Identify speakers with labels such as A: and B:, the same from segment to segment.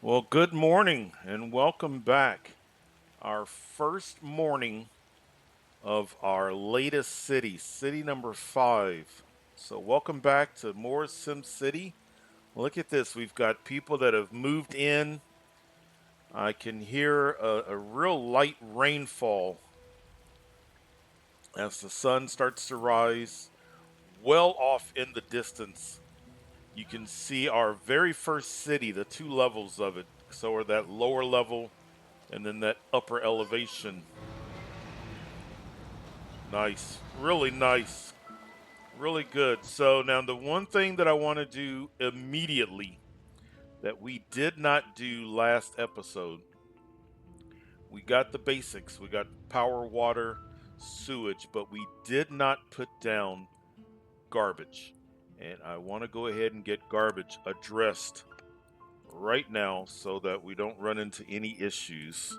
A: Well, good morning and welcome back. Our first morning of our latest city, city number 5. So, welcome back to more SimCity. Look at this. We've got people that have moved in. I can hear a real light rainfall as the sun starts to rise well off in the distance. You can see our very first city, the two levels of it. So, are that lower level and then that upper elevation. Nice. Really nice. Really good. So now the one thing that I want to do immediately that we did not do last episode, we got the basics. We got power, water, sewage, but we did not put down garbage. And I want to go ahead and get garbage addressed right now so that we don't run into any issues.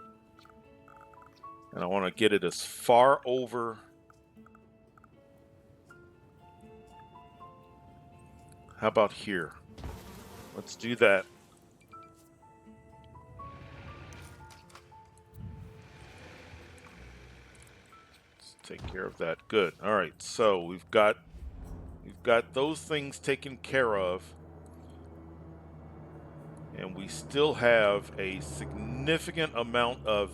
A: And I want to get it as far over. How about here? Let's do that. Let's take care of that. Good. All right. So we've got those things taken care of, and we still have a significant amount of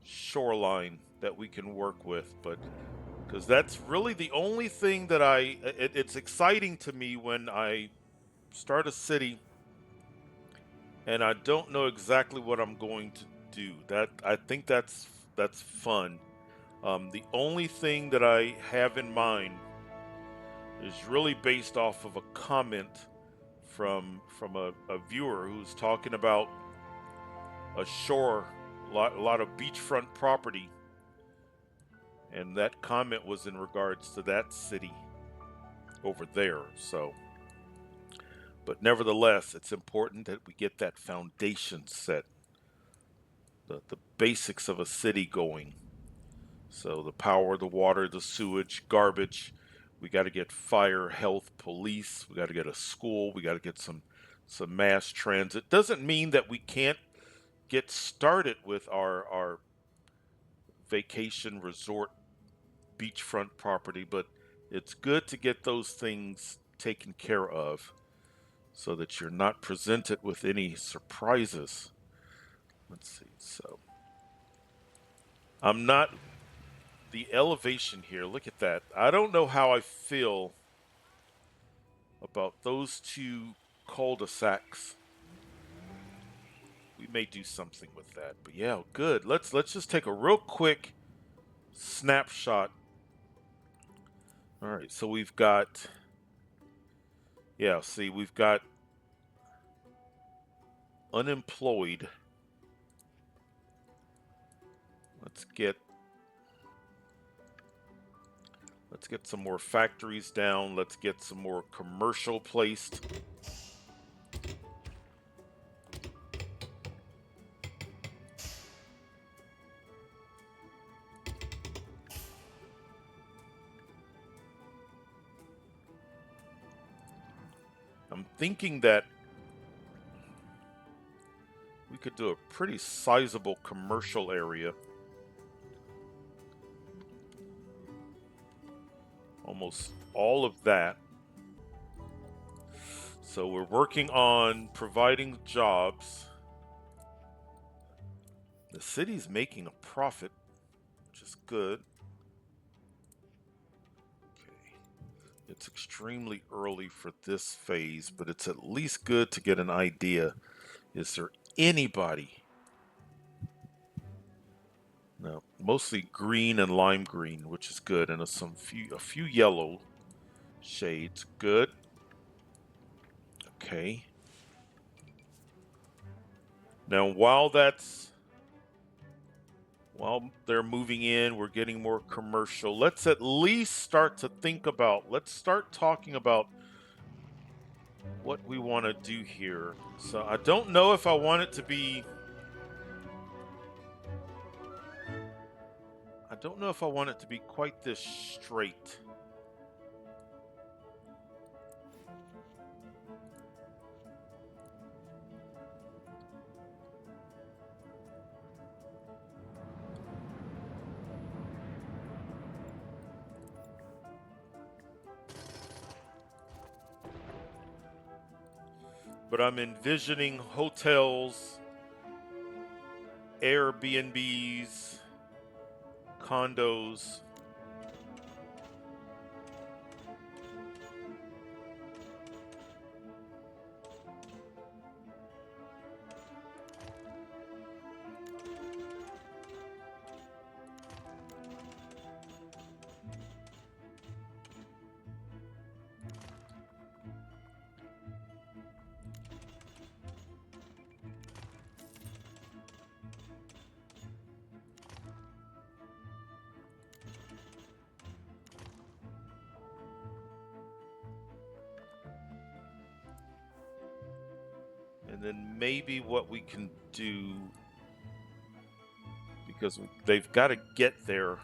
A: shoreline that we can work with. But because that's really the only thing that it's exciting to me when I start a city and I don't know exactly what I'm going to do. That I think that's fun. The only thing that I have in mind is really based off of a comment from a viewer who's talking about a shore, a lot of beachfront property, and that comment was in regards to that city over there. So, but nevertheless, it's important that we get that foundation set, the basics of a city going. So the power, the water, the sewage, garbage. We got to get fire, health, police. We got to get a school. We got to get some mass transit. Doesn't mean that we can't get started with our vacation resort beachfront property, but it's good to get those things taken care of so that you're not presented with any surprises. Let's see. So I'm not the elevation here. Look at that. I don't know how I feel about those two cul-de-sacs. We may do something with that. But yeah, good. Let's just take a real quick snapshot. All right, so we've got see, we've got unemployed. Let's get some more factories down. Let's get some more commercial placed. I'm thinking that we could do a pretty sizable commercial area. Almost all of that. So we're working on providing jobs. The city's making a profit, which is good. Okay. It's extremely early for this phase, but it's at least good to get an idea. Is there anybody? No, mostly green and lime green, which is good, and a few yellow shades. Good. Okay. Now, while they're moving in, we're getting more commercial. Let's at least start to think about. Let's start talking about what we want to do here. So I don't know if I want it to be. I don't know if I want it to be quite this straight. but I'm envisioning hotels, Airbnbs, condos. And then maybe what we can do, because they've got to get there.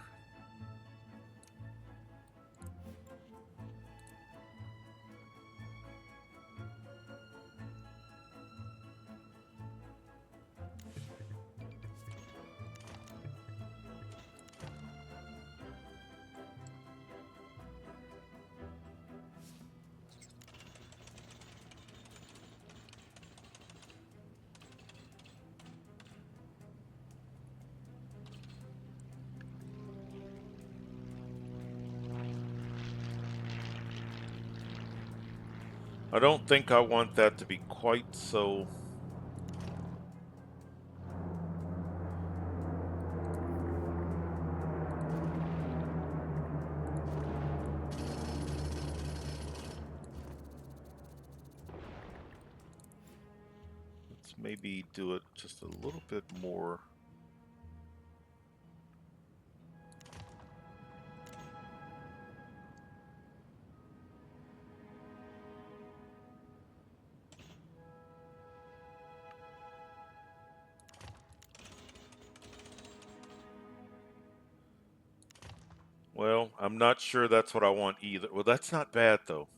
A: I don't think I want that to be quite so. Let's maybe do it just a little bit more. Well, I'm not sure that's what I want either. Well, that's not bad though.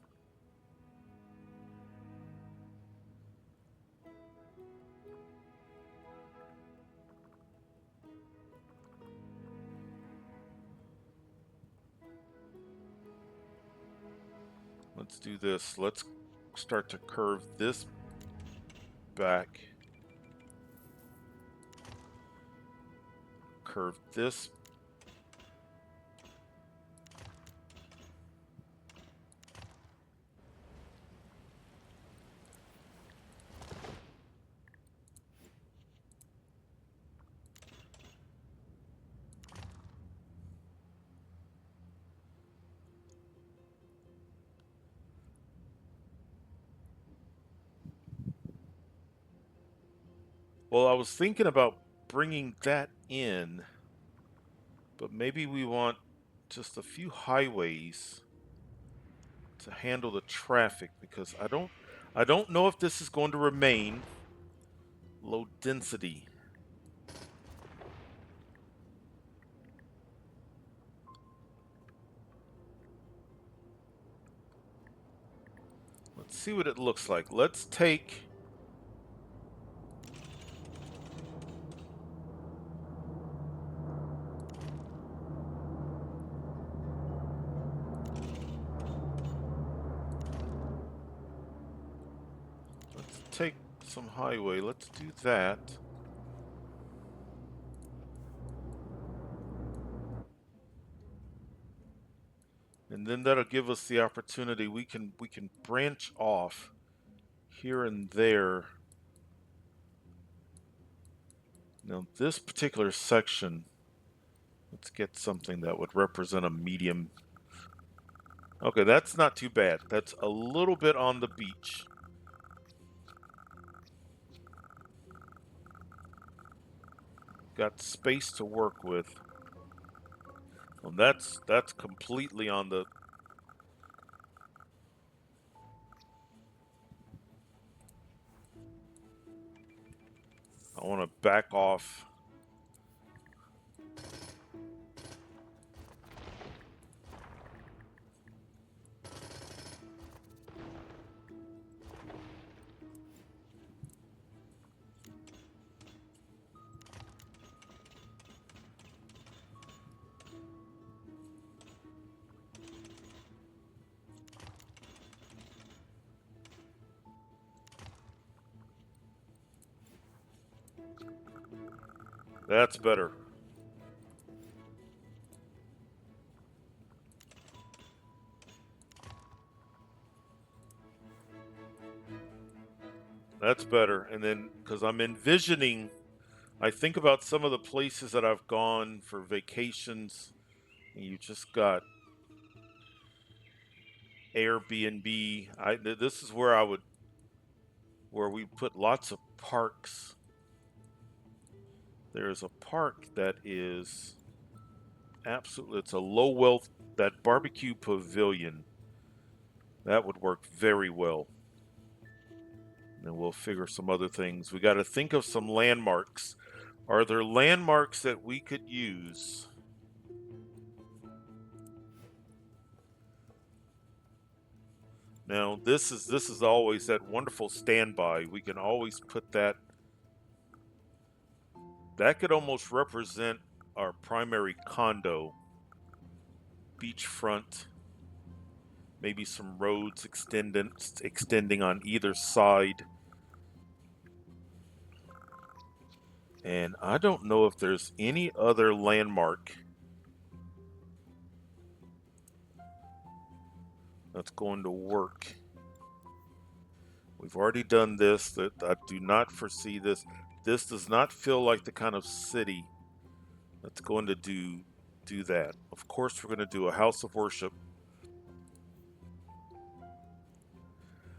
A: Let's do this. Let's start to curve this back. Curve this. Well, I was thinking about bringing that in, but maybe we want just a few highways to handle the traffic, because I don't know if this is going to remain low density. Let's see what it looks like. Let's take some highway. Let's do that. And then that'll give us the opportunity. We can branch off here and there. Now this particular section, let's get something that would represent a medium. Okay, that's not too bad. That's a little bit on the beach. Got space to work with. Well, that's completely on the. I want to back off. That's better. That's better. And then, because I'm envisioning, I think about some of the places that I've gone for vacations, and you just got Airbnb. This is where where we put lots of parks. There's a park that is absolutely, it's a low wealth, that barbecue pavilion. That would work very well. And then we'll figure some other things. We got to think of some landmarks. Are there landmarks that we could use? Now, this is always that wonderful standby. We can always put that. That could almost represent our primary condo, beachfront, maybe some roads extending on either side. And I don't know if there's any other landmark that's going to work. We've already done this. That I do not foresee this. This does not feel like the kind of city that's going to do that. Of course, we're going to do a house of worship.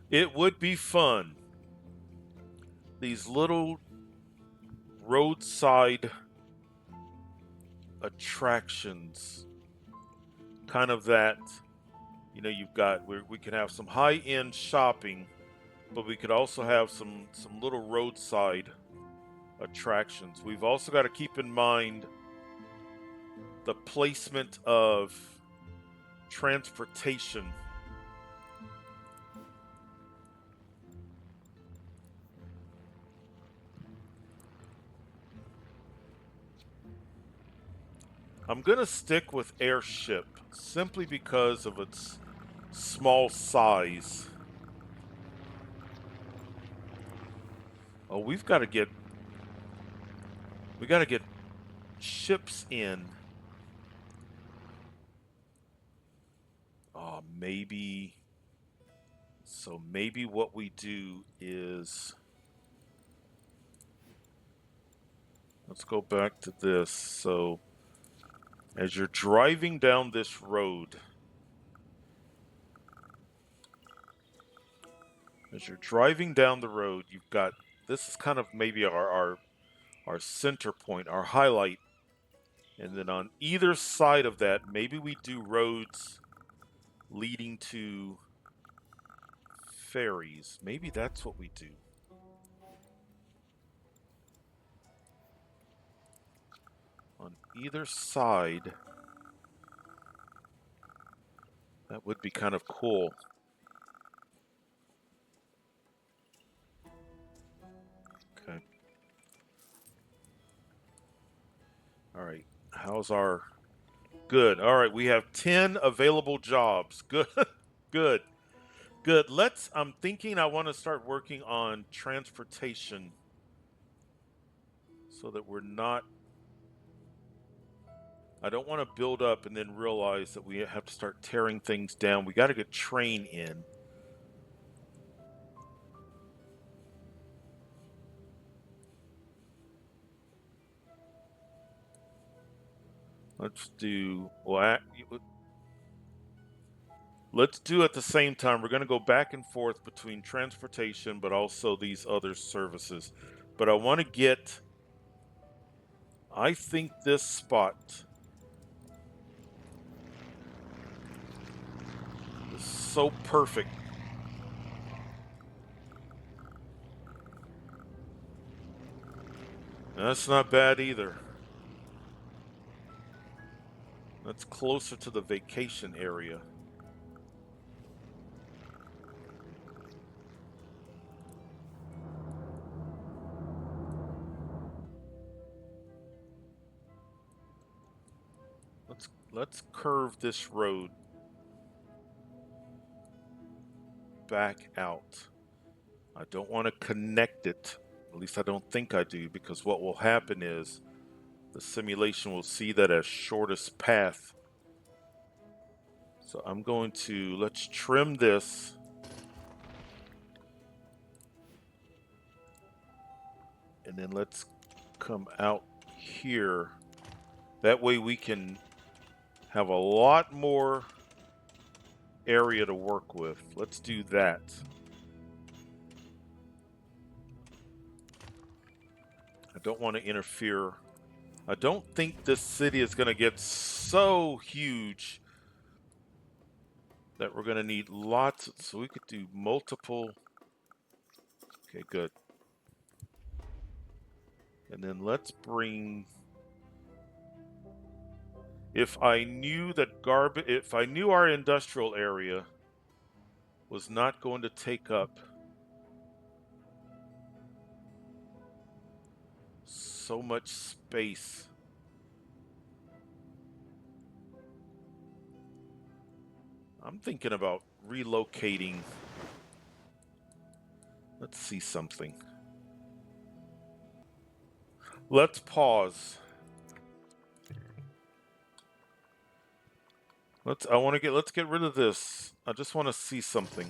A: It would be fun. These little roadside attractions, kind of that. You've got we can have some high-end shopping, but we could also have some little roadside attractions. We've also got to keep in mind the placement of transportation. I'm going to stick with airship simply because of its small size. Oh, we got to get ships in. Maybe so maybe what we do is, let's go back to this. So as you're driving down this road, you've got, this is kind of maybe our center point, our highlight. And then on either side of that, maybe we do roads leading to ferries. Maybe that's what we do. On either side, that would be kind of cool. Okay. All right. How's our good? All right, we have 10 available jobs. Good. Good. Good. I'm thinking I want to start working on transportation so that we're not, I don't want to build up and then realize that we have to start tearing things down. We got to get train in. Let's do, well, let's do at the same time. We're going to go back and forth between transportation, but also these other services. But I want to get, I think this spot is so perfect. That's not bad either. That's closer to the vacation area. Let's curve this road back out. I don't want to connect it At least I don't think I do, because what will happen is the simulation will see that as shortest path. So I'm going to, let's trim this. And then let's come out here. That way we can have a lot more area to work with. Let's do that. I don't want to interfere. I don't think this city is going to get so huge that we're going to need lots. So we could do multiple. Okay, good. And then let's bring, if I knew that if I knew our industrial area was not going to take up so much space. I'm thinking about relocating. Let's see something. Let's pause. Let's get rid of this. I just want to see something.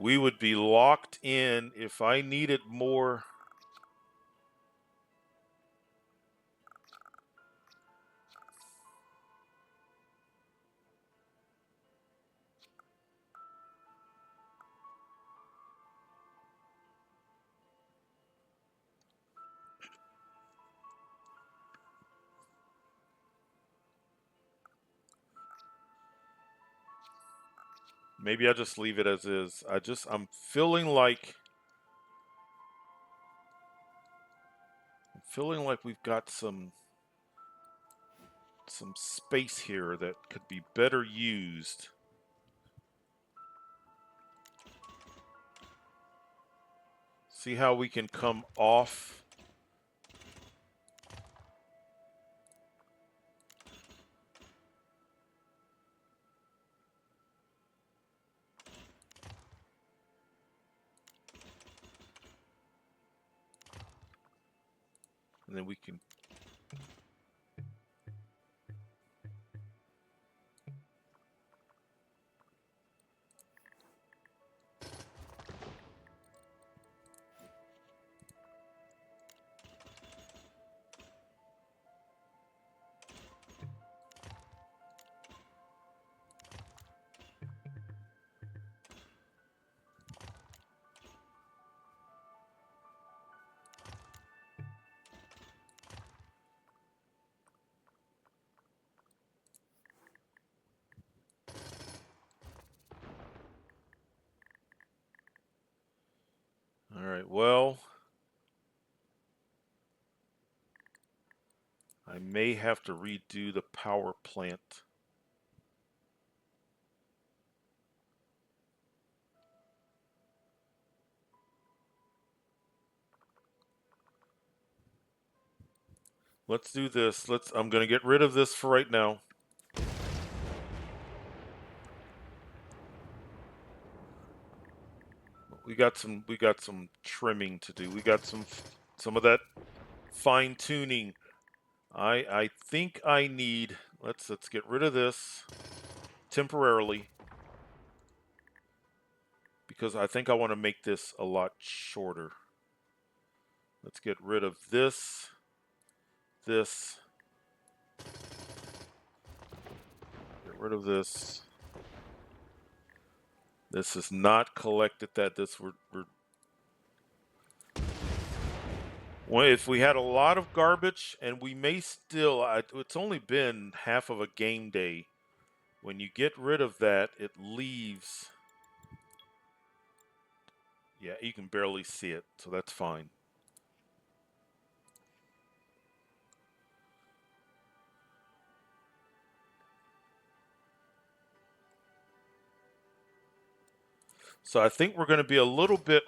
A: We would be locked in if I needed more. Maybe I just leave it as is. I'm feeling like we've got some space here that could be better used. See how we can come off. And then we can. All right, well, I may have to redo the power plant. Let's do this. I'm going to get rid of this for right now. We got some trimming to do. We got some of that fine tuning. I think I need, let's get rid of this temporarily, because I think I want to make this a lot shorter. Let's get rid of this. Get rid of this. This is not collected. Well, if we had a lot of garbage, and we may still, it's only been half of a game day. When you get rid of that, it leaves. Yeah, you can barely see it, so that's fine. So I think we're going to be a little bit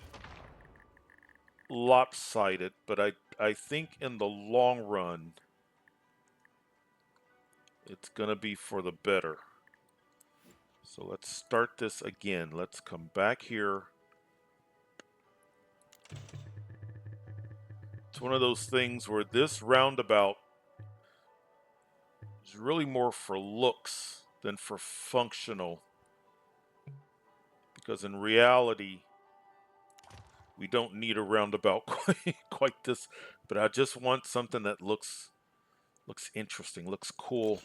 A: lopsided, but I think in the long run, it's going to be for the better. So let's start this again. Let's come back here. It's one of those things where this roundabout is really more for looks than for functional. Because in reality, we don't need a roundabout quite this, but I just want something that looks interesting, looks cool.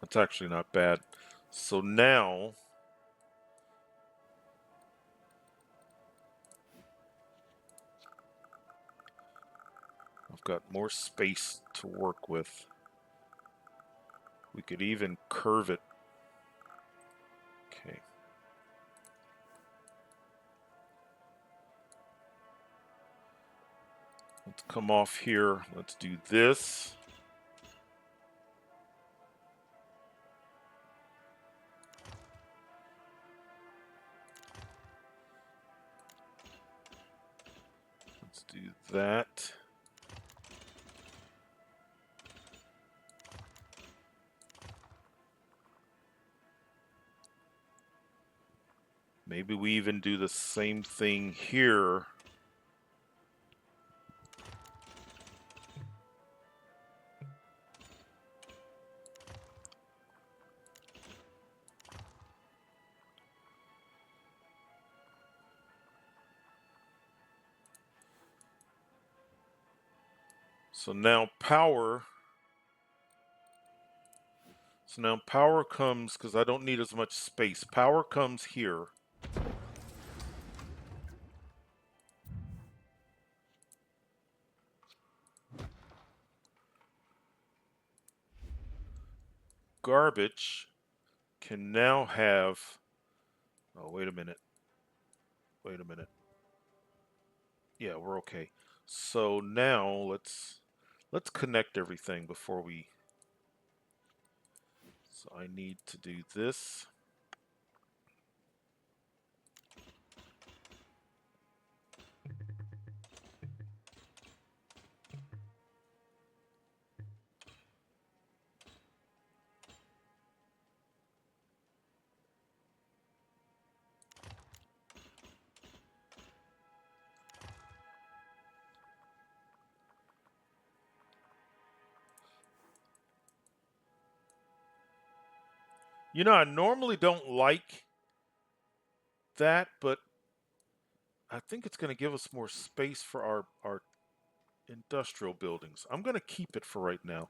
A: That's actually not bad. So now I've got more space to work with. We could even curve it. Okay. Let's come off here. Let's do this. Let's do that. Maybe we even do the same thing here. So now power comes, because I don't need as much space. Power comes here. Garbage can now have, oh, wait a minute. Yeah, we're okay. So now let's connect everything before we, so I need to do this. You know, I normally don't like that, but I think it's going to give us more space for our industrial buildings. I'm going to keep it for right now.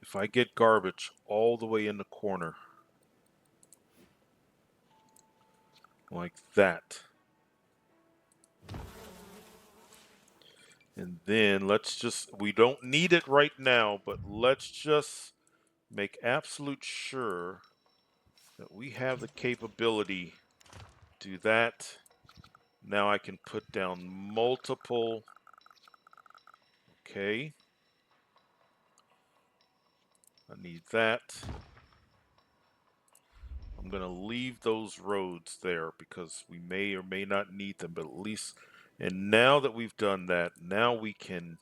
A: If I get garbage all the way in the corner, like that. And then let's just, we don't need it right now, but let's just make absolute sure that we have the capability to do that. Now I can put down multiple. Okay. I need that. I'm going to leave those roads there because we may or may not need them, but at least, and now that we've done that, now we can,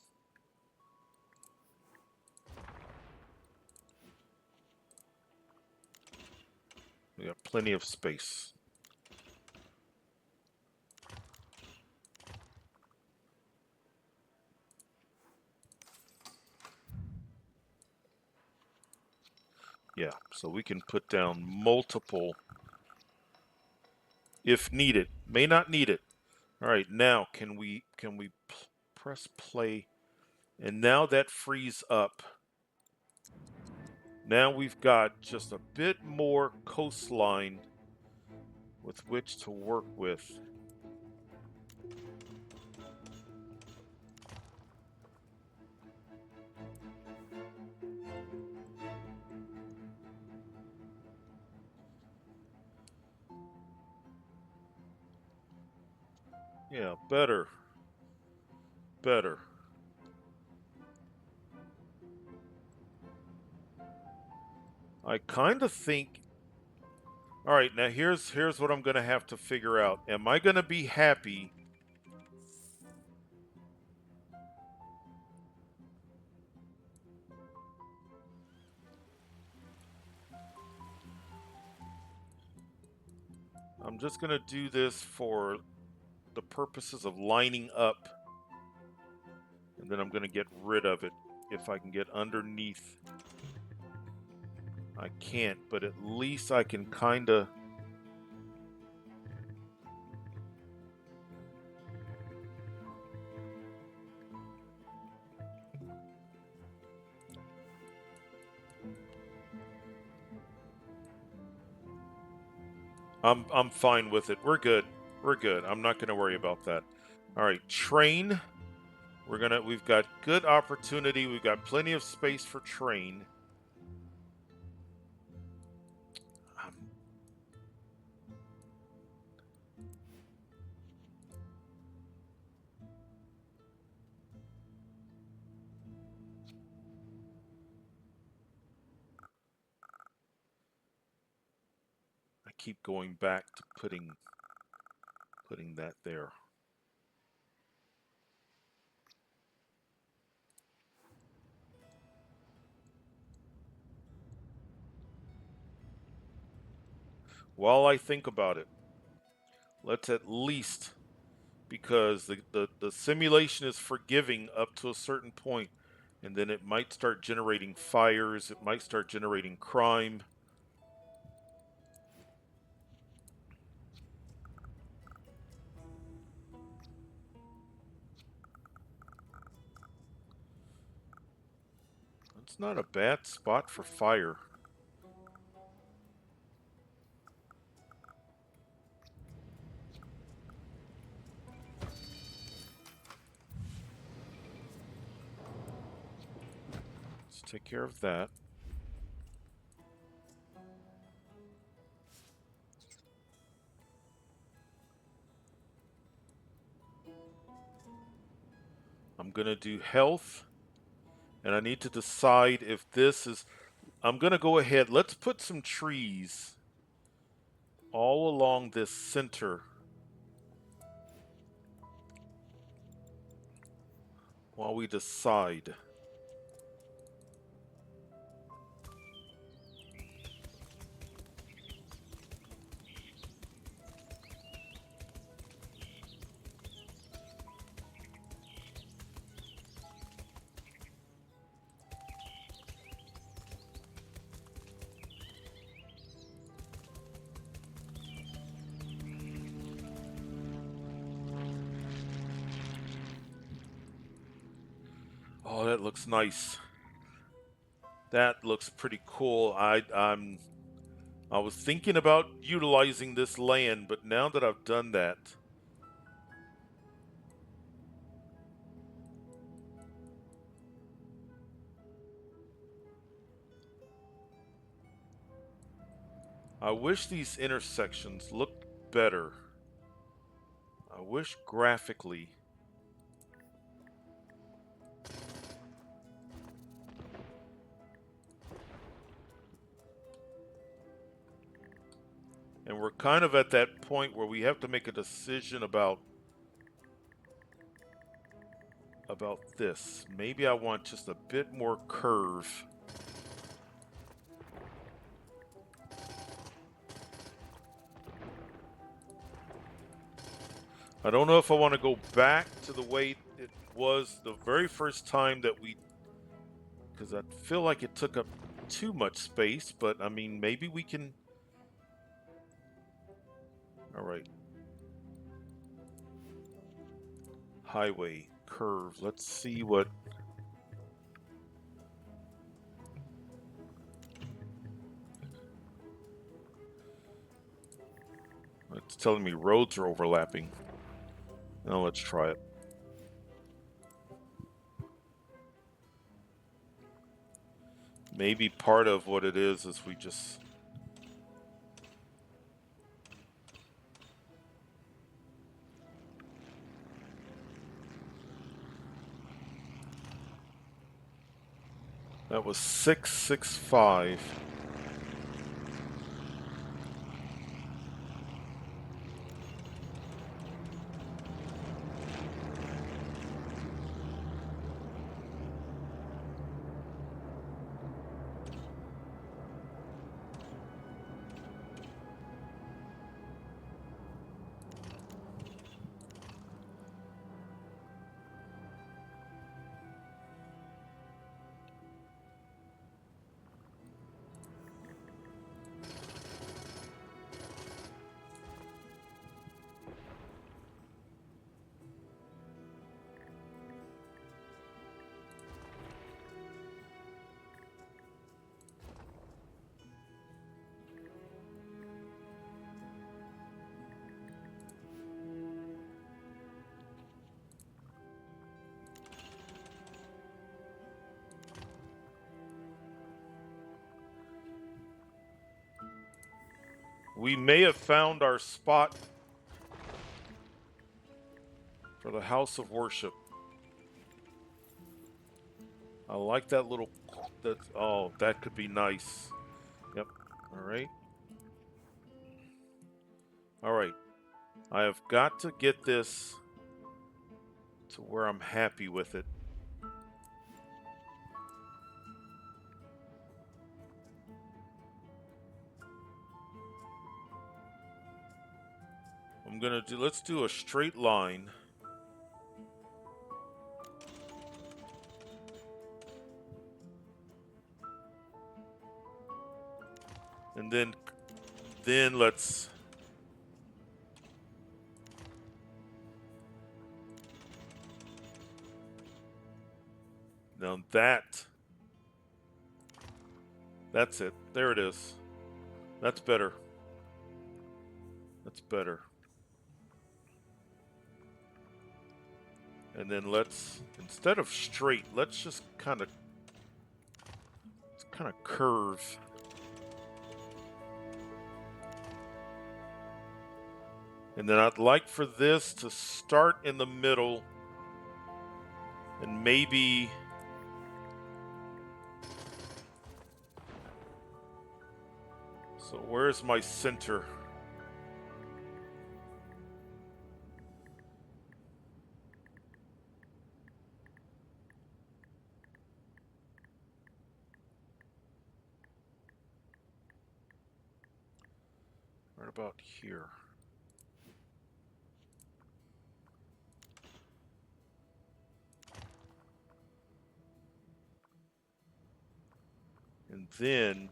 A: we got plenty of space. Yeah, so we can put down multiple if needed. May not need it. All right, now can we press play? And now that frees up. Now we've got just a bit more coastline with which to work with. Yeah, better. Better. I kind of think. All right, now here's what I'm going to have to figure out. Am I going to be happy? I'm just going to do this for the purposes of lining up, and then I'm going to get rid of it if I can get underneath. I can't, but at least I can kind of. I'm fine with it. We're good. We're good. I'm not going to worry about that. All right, train. We've got good opportunity. We've got plenty of space for train. Um, I keep going back to putting that there. While I think about it, let's at least, because the simulation is forgiving up to a certain point, and then it might start generating fires, it might start generating crime. It's not a bad spot for fire. Let's take care of that. I'm going to do health, and I need to decide if this is. I'm going to go ahead. Let's put some trees all along this center while we decide. Oh, that looks nice. That looks pretty cool. I was thinking about utilizing this land, but now that I've done that, I wish these intersections looked better. I wish graphically. And we're kind of at that point where we have to make a decision about this. Maybe I want just a bit more curve. I don't know if I want to go back to the way it was the very first time that because I feel like it took up too much space, but I mean, maybe we can. All right. Highway, curve. Let's see what. It's telling me roads are overlapping. Now let's try it. Maybe part of what it is we just. That was 665. We may have found our spot for the house of worship. I like that little. Oh, that could be nice. Yep. All right. All right. I have got to get this to where I'm happy with it. Let's do a straight line. And then let's now that's it. There it is. That's better. That's better. And then instead of straight, let's just kind of curve. And then I'd like for this to start in the middle and maybe so where's my center? Right about here. And then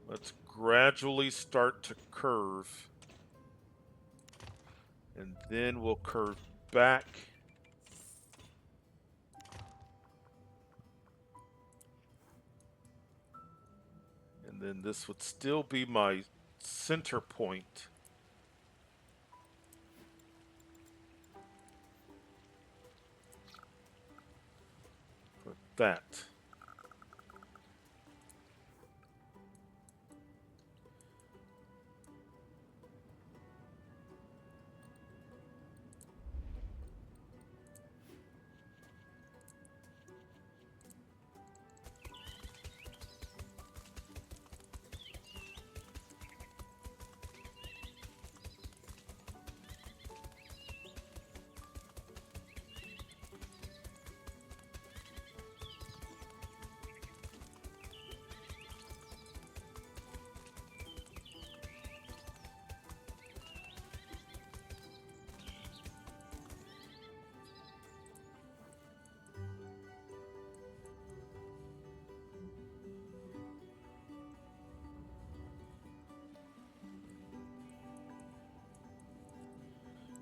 A: let's gradually start to curve. And then we'll curve back. And then this would still be my center point. For that.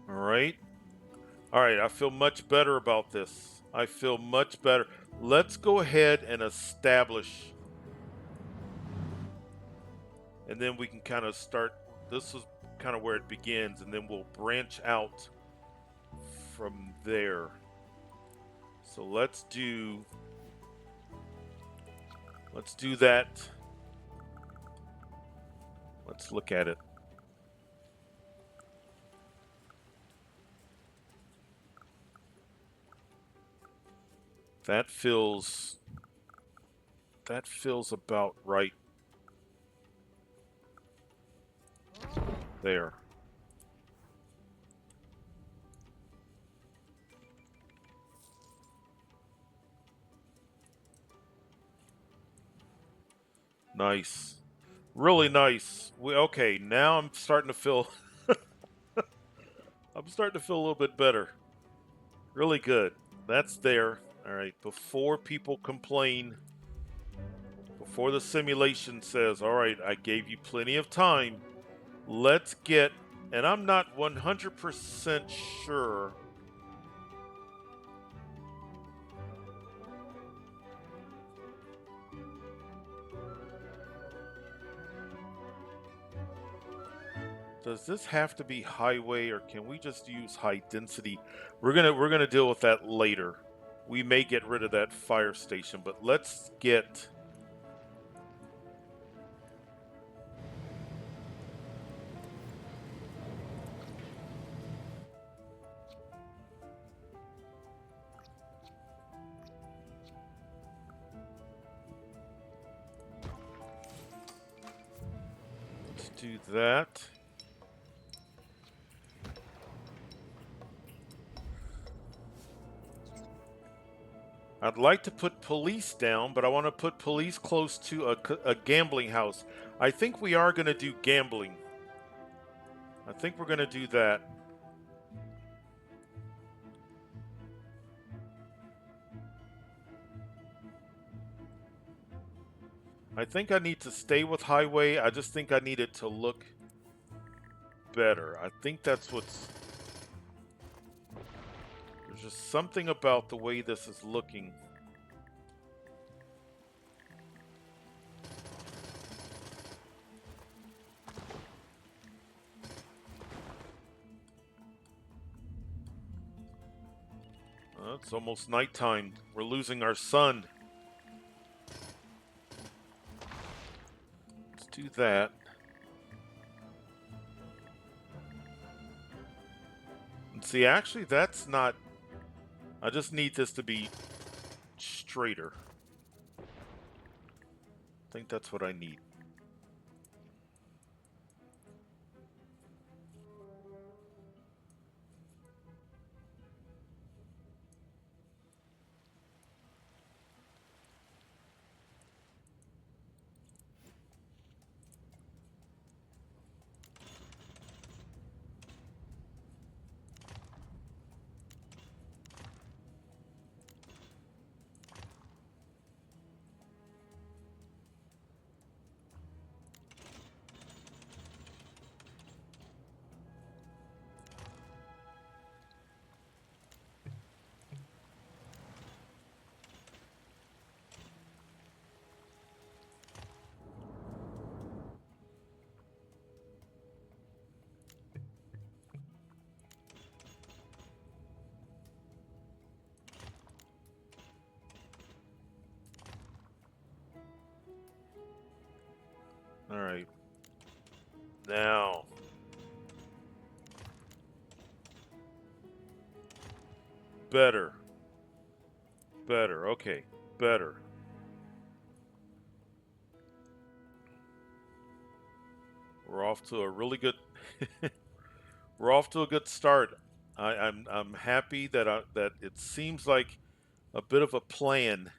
A: All right. All right, I feel much better about this. I feel much better. Let's go ahead and establish, and then we can kind of start. This is kind of where it begins, and then we'll branch out from there. So let's do that. Let's look at it. That feels about right there. Nice. Really nice. Okay, now I'm starting to feel I'm starting to feel a little bit better. Really good. That's there. All right, before people complain, before the simulation says, "All right, I gave you plenty of time. Let's get," and I'm not 100% sure. Does this have to be highway or can we just use high density? We're gonna deal with that later. We may get rid of that fire station, but let's do that. I'd like to put police down, but I want to put police close to a gambling house. I think we are going to do gambling. I think we're going to do that. I think I need to stay with highway. I just think I need it to look better. I think that's what's. There's just something about the way this is looking. It's almost nighttime. We're losing our sun. Let's do that. And see, actually, that's not. I just need this to be straighter. I think that's what I need. All right. Now, better. Better. Okay. Better. We're off to a really good we're off to a good start. I'm happy that that it seems like a bit of a plan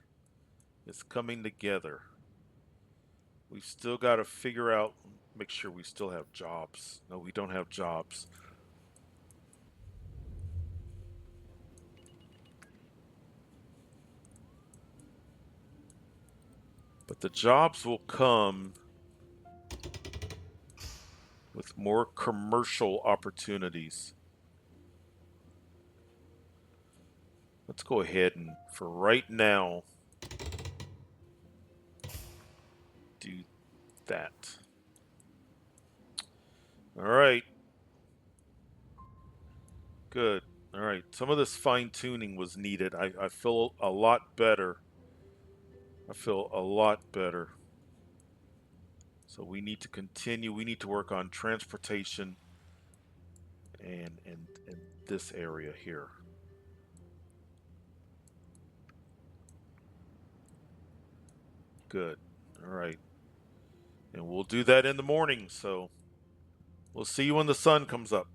A: is coming together. We've still got to figure out, make sure we still have jobs. No, we don't have jobs. But the jobs will come with more commercial opportunities. Let's go ahead and, for right now, do that. All right. Good. All right. Some of this fine tuning was needed. I feel a lot better. I feel a lot better. So we need to continue. We need to work on transportation and this area here. Good. All right. And we'll do that in the morning. So we'll see you when the sun comes up.